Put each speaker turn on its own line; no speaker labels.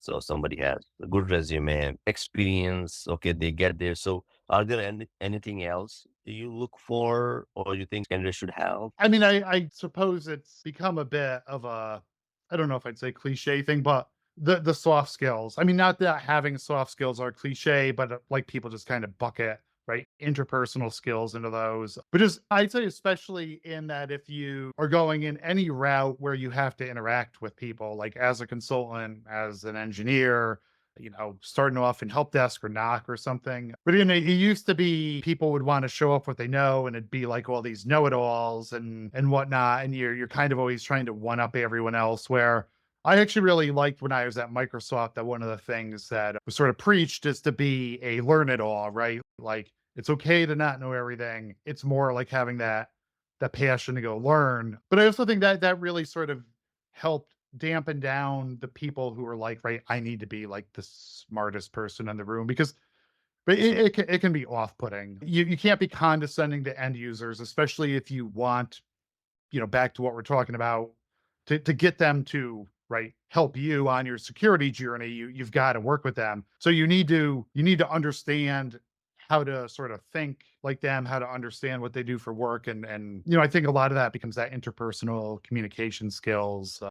So somebody has a good resume, experience. Okay, they get there. So are there anything else you look for, or you think candidates should have?
I mean, I suppose it's become a bit of a, I don't know if I'd say cliche thing, but the soft skills. I mean, not that having soft skills are cliche, but like people just kind of bucket, right, interpersonal skills into those. But just I'd say especially in that if you are going in any route where you have to interact with people, like as a consultant, as an engineer, starting off in help desk or knock or something. But it used to be people would want to show off what they know, and it'd be like all these know-it-alls and whatnot, and you're kind of always trying to one up everyone else. Where I actually really liked when I was at Microsoft that one of the things that was sort of preached is to be a learn-it-all, right? Like it's okay to not know everything. It's more like having that passion to go learn. But I also think that that really sort of helped dampen down the people who are like, right, I need to be like the smartest person in the room because but it can be off-putting. You can't be condescending to end users, especially if you want, back to what we're talking about, to get them to, right, help you on your security journey, you've got to work with them. So you need to understand how to sort of think like them, how to understand what they do for work, and I think a lot of that becomes that interpersonal communication skills.